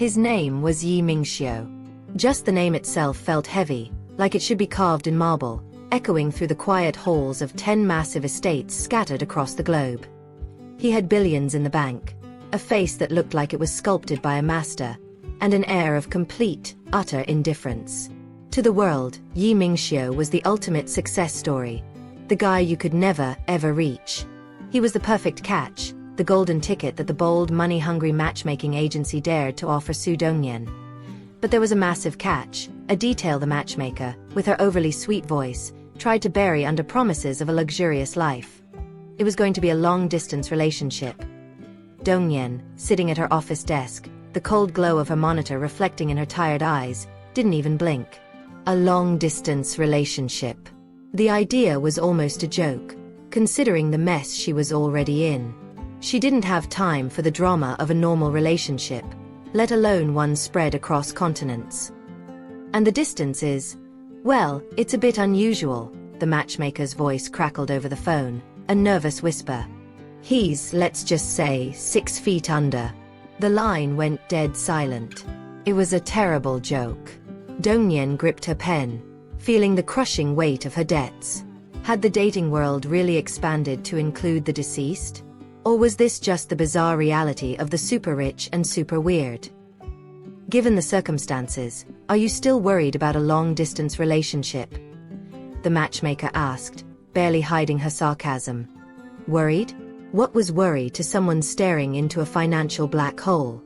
His name was Ye Mingxiu. Just the name itself felt heavy, like it should be carved in marble, echoing through the quiet halls of 10 massive estates scattered across the globe. He had billions in the bank, a face that looked like it was sculpted by a master, and an air of complete, utter indifference. To the world, Ye Mingxiu was the ultimate success story, the guy you could never, ever reach. He was the perfect catch, the golden ticket that the bold, money-hungry matchmaking agency dared to offer Xu Dongnian. But there was a massive catch. Adele the matchmaker, with her overly sweet voice, tried to bury under promises of a luxurious life. It was going to be a long-distance relationship. Dongnian, sitting at her office desk, the cold glow of her monitor reflecting in her tired eyes, didn't even blink. A long-distance relationship. The idea was almost a joke, considering the mess she was already in. She didn't have time for the drama of a normal relationship, let alone one spread across continents. And the distance is, well, it's a bit unusual, the matchmaker's voice crackled over the phone, a nervous whisper. He's, let's just say, 6 feet under. The line went dead silent. It was a terrible joke. Dongnian gripped her pen, feeling the crushing weight of her debts. Had the dating world really expanded to include the deceased? Or was this just the bizarre reality of the super rich and super weird? Given the circumstances, are you still worried about a long-distance relationship? The matchmaker asked, barely hiding her sarcasm. Worried? What was worry to someone staring into a financial black hole?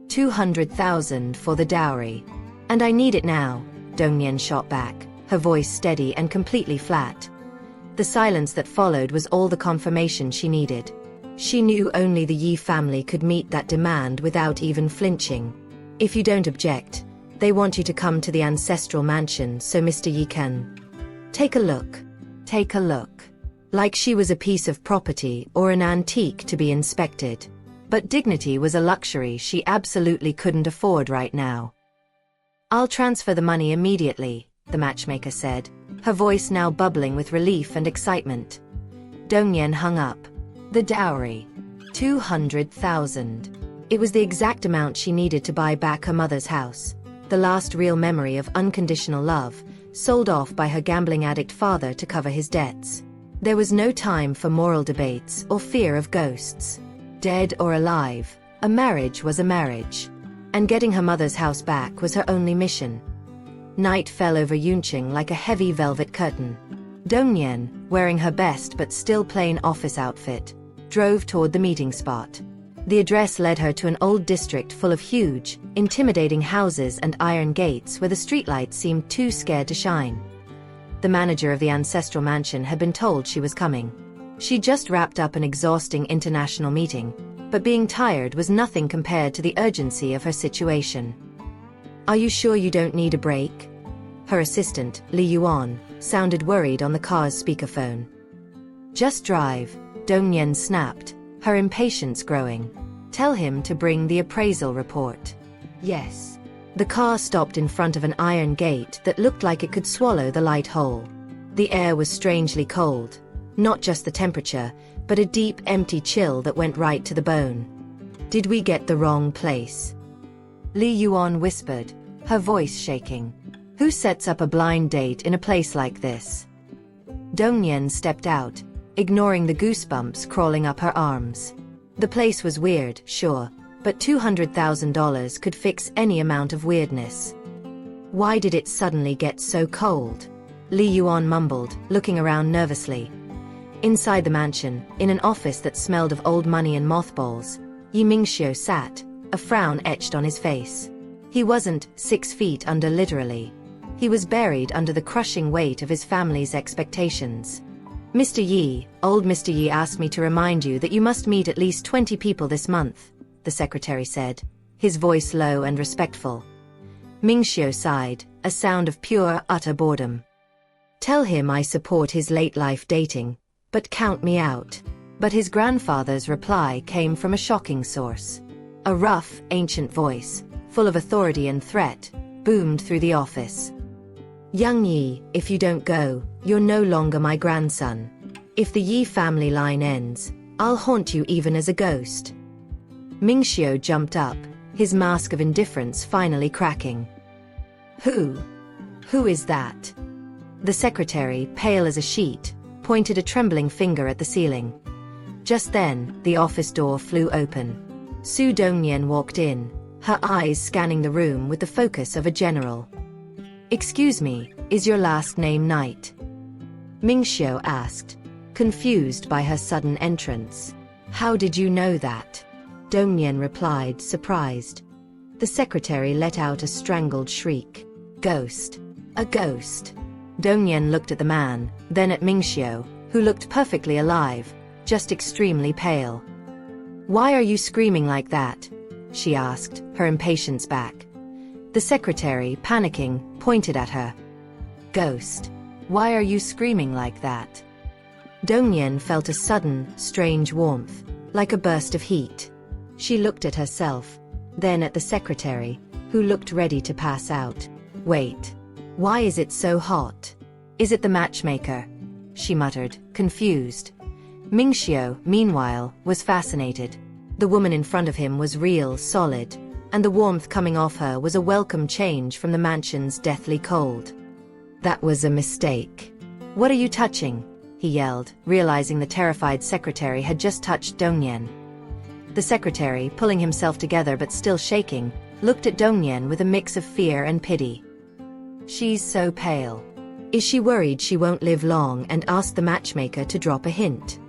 200,000 for the dowry. And I need it now, Dongnian shot back, her voice steady and completely flat. The silence that followed was all the confirmation she needed. She knew only the Ye family could meet that demand without even flinching. If you don't object, they want you to come to the ancestral mansion so Mr. Ye can take a look. Take a look. Like she was a piece of property or an antique to be inspected. But dignity was a luxury she absolutely couldn't afford right now. I'll transfer the money immediately, the matchmaker said, her voice now bubbling with relief and excitement. Dongnian hung up. The dowry. 200,000. It was the exact amount she needed to buy back her mother's house, the last real memory of unconditional love, sold off by her gambling addict father to cover his debts. There was no time for moral debates or fear of ghosts. Dead or alive, a marriage was a marriage. And getting her mother's house back was her only mission. Night fell over Yunqing like a heavy velvet curtain. Dongnian, wearing her best but still plain office outfit, drove toward the meeting spot. The address led her to an old district full of huge, intimidating houses and iron gates where the streetlights seemed too scared to shine. The manager of the ancestral mansion had been told she was coming. She just wrapped up an exhausting international meeting, but being tired was nothing compared to the urgency of her situation. Are you sure you don't need a break? Her assistant, Li Yuan, sounded worried on the car's speakerphone. Just drive, Dongnian snapped, her impatience growing. Tell him to bring the appraisal report. Yes. The car stopped in front of an iron gate that looked like it could swallow the light whole. The air was strangely cold, not just the temperature, but a deep, empty chill that went right to the bone. Did we get the wrong place? Li Yuan whispered, her voice shaking. Who sets up a blind date in a place like this? Dongnian stepped out, ignoring the goosebumps crawling up her arms. The place was weird, sure, but $200,000 could fix any amount of weirdness. Why did it suddenly get so cold? Li Yuan mumbled, looking around nervously. Inside the mansion, in an office that smelled of old money and mothballs, Ye Mingxiu sat, a frown etched on his face. He wasn't 6 feet under literally. He was buried under the crushing weight of his family's expectations. Mr. Ye, old Mr. Ye asked me to remind you that you must meet at least 20 people this month, the secretary said, his voice low and respectful. Mingxiu sighed, a sound of pure, utter boredom. Tell him I support his late-life dating, but count me out. But his grandfather's reply came from a shocking source. A rough, ancient voice, full of authority and threat, boomed through the office. Young Ye, if you don't go, you're no longer my grandson. If the Ye family line ends, I'll haunt you even as a ghost. Mingxiu jumped up, his mask of indifference finally cracking. Who is that? The secretary, pale as a sheet, pointed a trembling finger at the ceiling. Just then, the office door flew open. Xu Dongnian walked in, her eyes scanning the room with the focus of a general. "Excuse me, is your last name Knight?" Mingxiu asked, confused by her sudden entrance. "How did you know that?" Dongnian replied, surprised. The secretary let out a strangled shriek. "Ghost. A ghost." Dongnian looked at the man, then at Mingxiu, who looked perfectly alive, just extremely pale. "Why are you screaming like that?" she asked, her impatience back. The secretary, panicking, pointed at her. "Ghost. Why are you screaming like that?" Dongnian felt a sudden, strange warmth, like a burst of heat. She looked at herself, then at the secretary, who looked ready to pass out. "Wait. Why is it so hot? Is it the matchmaker?" she muttered, confused. Mingxiu, meanwhile, was fascinated. The woman in front of him was real, solid, and the warmth coming off her was a welcome change from the mansion's deathly cold. "That was a mistake. What are you touching?" he yelled, realizing the terrified secretary had just touched Dongnian. The secretary, pulling himself together but still shaking, looked at Dongnian with a mix of fear and pity. "She's so pale. Is she worried she won't live long?" and asked the matchmaker to drop a hint.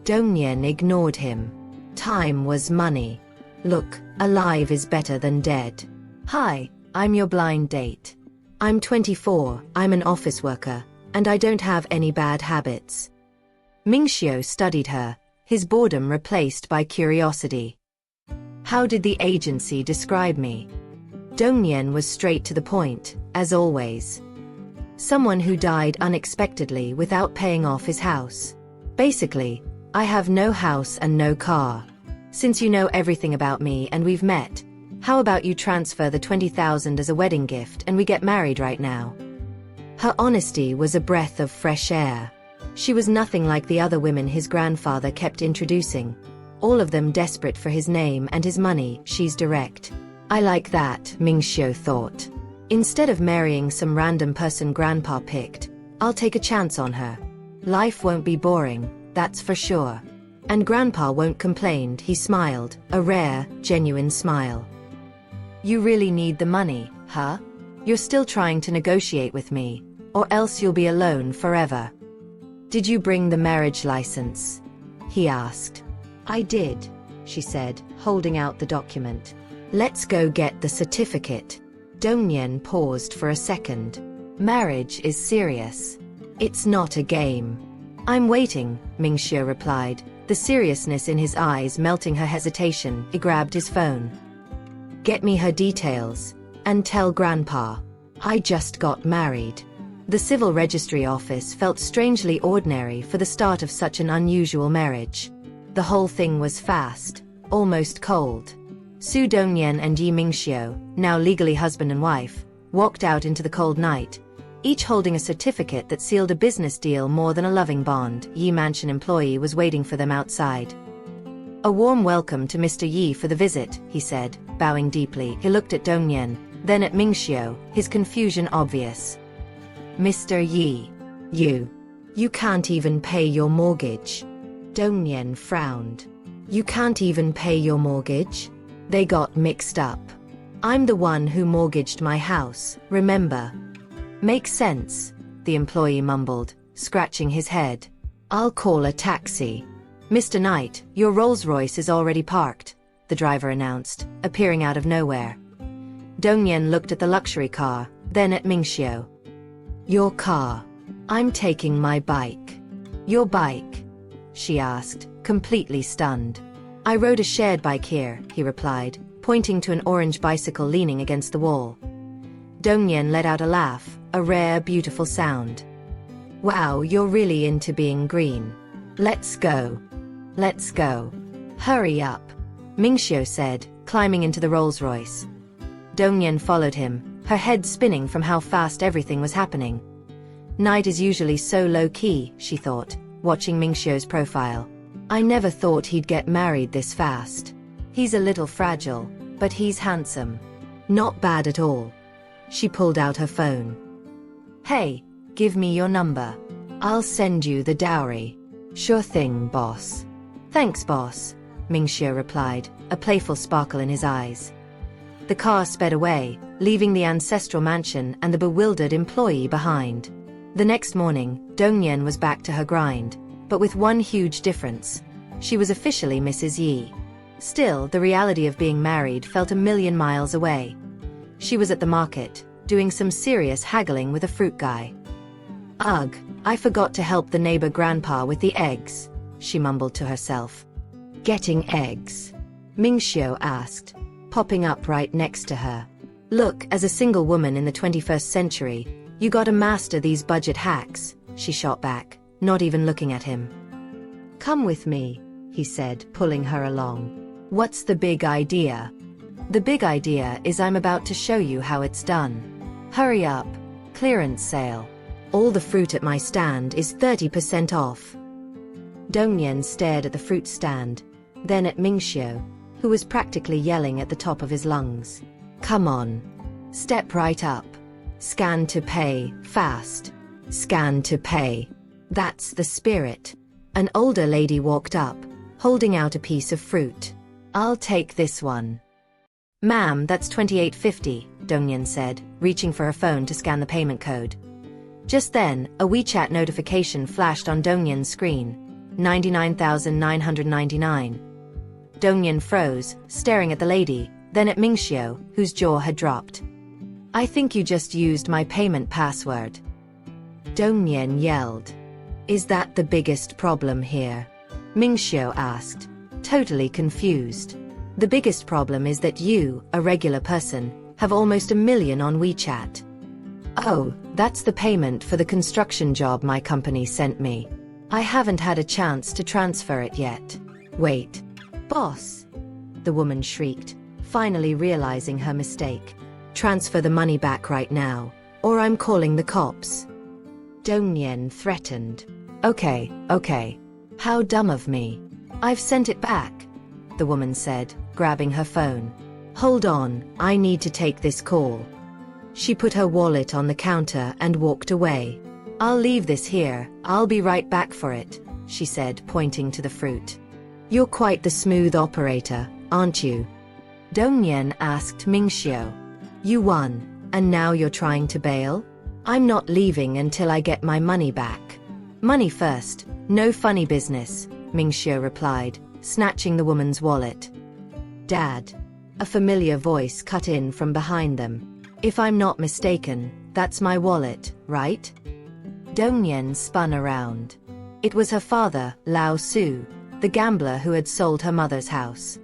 Dongnian ignored him. Time was money. "Look, alive is better than dead. Hi, I'm your blind date. I'm 24, I'm an office worker, and I don't have any bad habits." Mingxiu studied her, his boredom replaced by curiosity. "How did the agency describe me?" Dongnian was straight to the point, as always. "Someone who died unexpectedly without paying off his house. Basically, I have no house and no car. Since you know everything about me and we've met, how about you transfer the 20,000 as a wedding gift and we get married right now?" Her honesty was a breath of fresh air. She was nothing like the other women his grandfather kept introducing. All of them desperate for his name and his money. She's direct. "I like that," Mingxiu thought. "Instead of marrying some random person grandpa picked, I'll take a chance on her. Life won't be boring, that's for sure. And grandpa won't complain." He smiled, a rare, genuine smile. "You really need the money, huh? You're still trying to negotiate with me, or else you'll be alone forever." "Did you bring the marriage license?" he asked. "I did," she said, holding out the document. "Let's go get the certificate." Dongnian paused for a second. "Marriage is serious. It's not a game." "I'm waiting," Mingxiu replied, the seriousness in his eyes melting her hesitation. He grabbed his phone. "Get me her details, and tell grandpa. I just got married." The civil registry office felt strangely ordinary for the start of such an unusual marriage. The whole thing was fast, almost cold. Xu Dongnian and Ye Mingxiu, now legally husband and wife, walked out into the cold night, each holding a certificate that sealed a business deal more than a loving bond. Ye Mansion employee was waiting for them outside. "A warm welcome to Mr. Yi for the visit," he said, bowing deeply. He looked at Dongnian, then at Mingxiu, his confusion obvious. "Mr. Yi, you can't even pay your mortgage." Dongnian frowned. "You can't even pay your mortgage?" They got mixed up. "I'm the one who mortgaged my house, remember?" "Makes sense," the employee mumbled, scratching his head. "I'll call a taxi." "Mr. Knight, your Rolls-Royce is already parked," the driver announced, appearing out of nowhere. Dongnian looked at the luxury car, then at Mingxiu. "Your car. I'm taking my bike." "Your bike?" she asked, completely stunned. "I rode a shared bike here," he replied, pointing to an orange bicycle leaning against the wall. Dongnian let out a laugh, a rare, beautiful sound. "Wow, you're really into being green. Let's go. Let's go. Hurry up," Mingxiu said, climbing into the Rolls-Royce. Dongnian followed him, her head spinning from how fast everything was happening. Knight is usually so low-key, she thought, watching Mingxiu's profile. "I never thought he'd get married this fast. He's a little fragile." But he's handsome. Not bad at all. She pulled out her phone. Hey, give me your number. I'll send you the dowry. Sure thing, boss. Thanks, boss, Mingxiu replied, a playful sparkle in his eyes. The car sped away, leaving the ancestral mansion and the bewildered employee behind. The next morning, Dongnian was back to her grind, but with one huge difference. She was officially Mrs. Ye. Still, the reality of being married felt a million miles away. She was at the market, doing some serious haggling with a fruit guy. Ugh, I forgot to help the neighbor grandpa with the eggs, she mumbled to herself. Getting eggs? Mingxiu asked, popping up right next to her. Look, as a single woman in the 21st century, you gotta master these budget hacks, she shot back, not even looking at him. Come with me, he said, pulling her along. What's the big idea? The big idea is I'm about to show you how it's done. Hurry up. Clearance sale. All the fruit at my stand is 30% off. Dongnian stared at the fruit stand, then at Mingxiu, who was practically yelling at the top of his lungs. Come on. Step right up. Scan to pay, fast. Scan to pay. That's the spirit. An older lady walked up, holding out a piece of fruit. I'll take this one. Ma'am, that's $28.50, Dongnian said, reaching for her phone to scan the payment code. Just then, a WeChat notification flashed on Dongnian's screen. 99,999. Dongnian froze, staring at the lady, then at Mingxiu, whose jaw had dropped. I think you just used my payment password. Dongnian yelled. Is that the biggest problem here? Mingxiu asked, totally confused. The biggest problem is that you, a regular person, have almost 1 million on WeChat. Oh, that's the payment for the construction job my company sent me. I haven't had a chance to transfer it yet. Wait. Boss! The woman shrieked, finally realizing her mistake. Transfer the money back right now, or I'm calling the cops. Dongnian threatened. Okay. How dumb of me. I've sent it back, the woman said, grabbing her phone. Hold on, I need to take this call. She put her wallet on the counter and walked away. I'll leave this here, I'll be right back for it, she said, pointing to the fruit. You're quite the smooth operator, aren't you? Dongnian asked Mingxiu. You won, and now you're trying to bail? I'm not leaving until I get my money back. Money first, no funny business, Mingxiu replied, snatching the woman's wallet. Dad. A familiar voice cut in from behind them. If I'm not mistaken, that's my wallet, right? Dongnian spun around. It was her father, Lao Su, the gambler who had sold her mother's house.